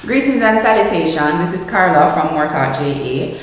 Greetings and salutations. This is Carla from MooreTalkJa.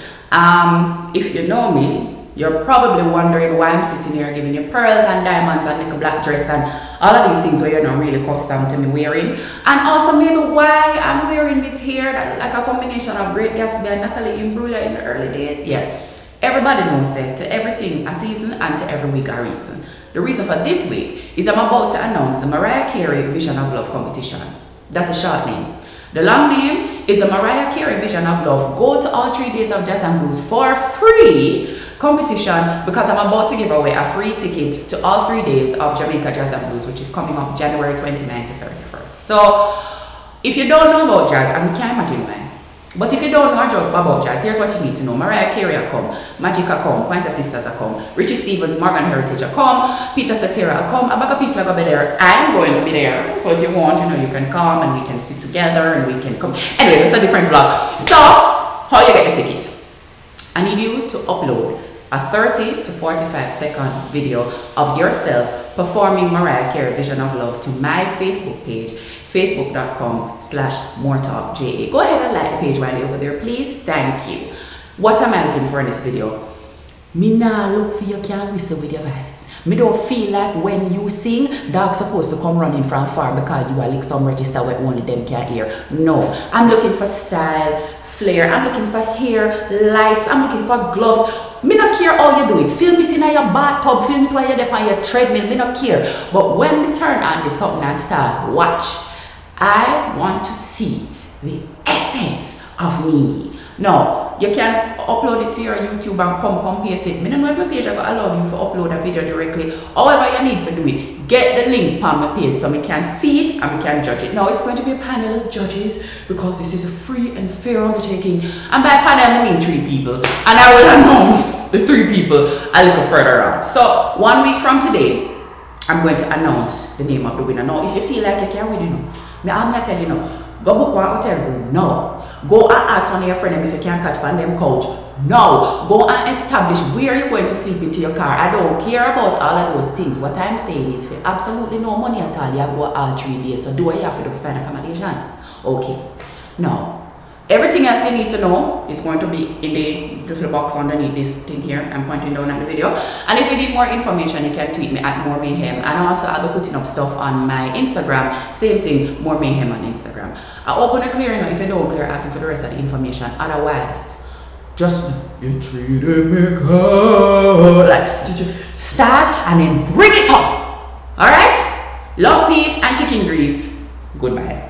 If you know me, you're probably wondering why I'm sitting here giving you pearls and diamonds and like a black dress and all of these things where you're not really accustomed to me wearing. And also maybe why I'm wearing this here, that like a combination of Great Gatsby and Natalie Imbruglia in the early days. Yeah, everybody knows that to everything a season and to every week a reason. The reason for this week is I'm about to announce the Mariah Carey Vision of Love competition. That's a short name. The long name is the Mariah Carey Vision of Love Go to All 3 Days of Jazz and Blues for free competition, because I'm about to give away a free ticket to all 3 days of Jamaica Jazz and Blues, which is coming up January 29th to 31st. So if you don't know about jazz, and you can't imagine why, but if you don't know about jazz, here's what you need to know. Mariah Carey will come, Magic will come, Pointer Sisters will come, Richie Stevens, Morgan Heritage will come, Peter Cetera will come, a bag of people are going to be there. I'm going to be there. So if you want, you know, you can come and we can sit together and we can come. Anyway, it's a different vlog. So, how you get the ticket? I need you to upload a 30 to 45 second video of yourself performing Mariah Carey Vision of Love to my Facebook page, facebook.com/MooreTalkJa. Go ahead and like the page while you're over there, please. Thank you. What am I looking for in this video? Me nah look for you can't whistle with your voice. Me don't feel like when you sing, dogs supposed to come running from far because you are like some register where only them can hear. No, I'm looking for style, flair. I'm looking for hair, lights. I'm looking for gloves. Me not care how you do it. Film it in your bathtub, film it while you're there on your treadmill. Me not care. But when we turn on this something and start watch, I want to see the essence of Mimi. Now, you can upload it to your YouTube and come paste it. I don't know if my page I got allowed you to upload a video directly. However you need to do it, get the link on my page so we can see it and we can judge it. Now, it's going to be a panel of judges because this is a free and fair undertaking. And by panel, I mean 3 people. And I will announce the 3 people a little further on. So, 1 week from today, I'm going to announce the name of the winner. Now, if you feel like you can't win, you know, I'm going to tell you now, go book one hotel room now. Go and ask one of your friends if you can catch on them couch. No. Go and establish where you're going to sleep into your car. I don't care about all of those things. What I'm saying is for absolutely no money at all, you go all 3 days. So do what you have to do for find accommodation. Okay. Now, everything else you need to know is going to be in the little box underneath this thing here. I'm pointing down at the video. And if you need more information, you can tweet me at More Mayhem. And also, I'll be putting up stuff on my Instagram. Same thing, More Mayhem on Instagram. I open a clear, you know, if you don't clear, ask me for the rest of the information. Otherwise, just you treated me good. Like, start and then bring it up. Alright? Love, peace, and chicken grease. Goodbye.